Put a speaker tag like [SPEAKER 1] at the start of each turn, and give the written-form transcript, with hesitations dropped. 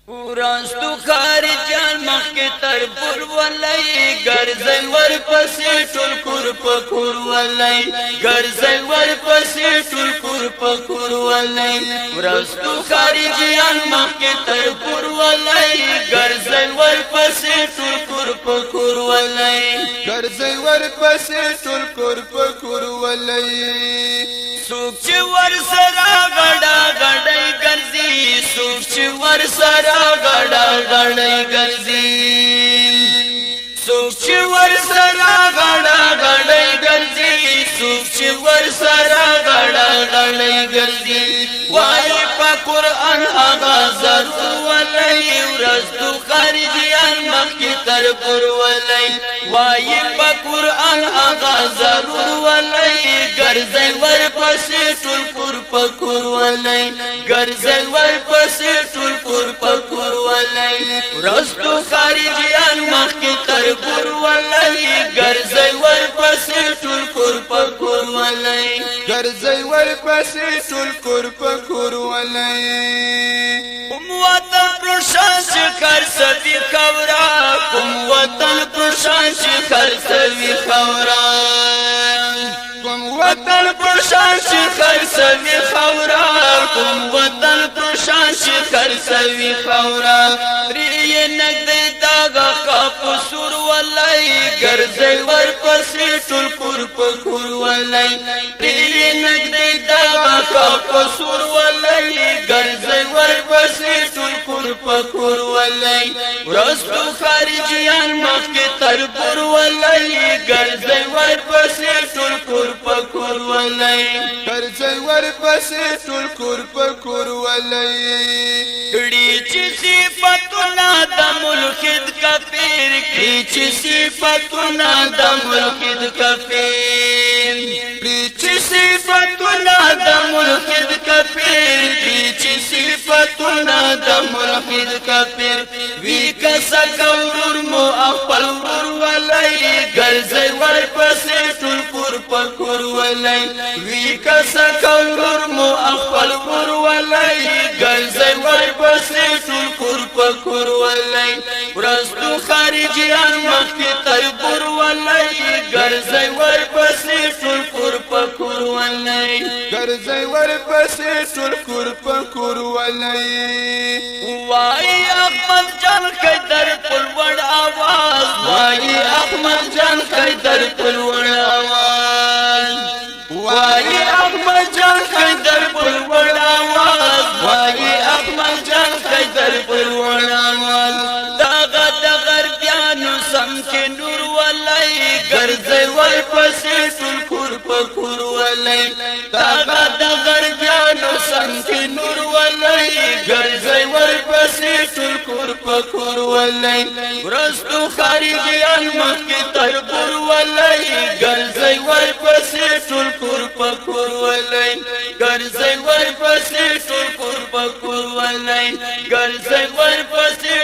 [SPEAKER 1] ورستو خارجان مخی تر پور ولی گرزی ور پسی ټول کور پکور ولی گرزی ور پسی ټول کور پکور ولی ورستو خارجان مخی تر پور ولی گرزی ور پسی ټول کور پکور ولی
[SPEAKER 2] گرزی ور پسی ټول کور پکور ولی
[SPEAKER 1] سوک چی ور سرا گڑا گڑای گرزی سوک چی ور سرا گڑا گڑای گرزی سوک چی ور سرا گڑا گڑای گرزی سوک چی ور سرا گڑا گڑای گرزی وای پا قرآن آغا ضرور ولی ورستو خارجیان مخی تر پر ولی وای پا قرآن آغا ضرور ولی گرزی ور پسی ټول کور پکور ولی گرزی ور پسی ټول کور پکور ولی ورستو خارجیان مخی تر پر ولی گرزی ور پسی ټول کور پکور ولی
[SPEAKER 2] گرزی ور پسی ټول کور پکور ولی
[SPEAKER 1] وطن پرشان شخر سوی خورا کم وطن پرشان شخر سوی خورا کم وطن پرشان شخر سوی خورا کم وطن پرشان شخر سوی خورا ری نگد داغا خاپ سور ولی گرزی ور پسی ټول کور پکور ولی ری نگد داغا خاپ سور ولی گرزی ور پسی ټول کور پکور ولی ورستو خارجیان مخی تر پر ولی گرزی ور پسی ټول کور پکور ولی
[SPEAKER 2] گرزی ور پسی ټول کور پکور ولی
[SPEAKER 1] کڑی چی صفتنا دا ملخد کفیر کڑی چی صفتنا دا ملخد کفیر کڑی چی صفتنا دا ملخد کفیر کڑی چی صفتنا دا ملخد کفیر وی کسا کورور مو اخپل ورور ولی گرزی ور پسی ټول کور پکور ولی وی کسا کورور مو اخپل ورور ولی گرزی ور پسی ټول کور پکور ولی ورستو خارجیان مخی تر پر ولی گرزی ور پسی ټول کور پکور ولی
[SPEAKER 2] گرزی ور پسی ټول کور پکور ولی
[SPEAKER 1] وای احمد جان خیدر پلوڑ آواز وای احمد جان خیدر پلوڑ آواز وای احمد جان خیدر پلوڑ آواز وای احمد جان خیدر پلوڑ آواز داغا دغر بیانو سمک نور ولی گرزی ور پسی ټول کور پکور ولی داغا دغر بیانو سمک نور ولی گرزی ور پسی ټول کور پکور ولی ورستو خارجیان مخی تر پر ولی گرزی ور پسی ټول کور پکور ولی گرزی ور پسی ټول کور پکور ولی گرزی ور پسی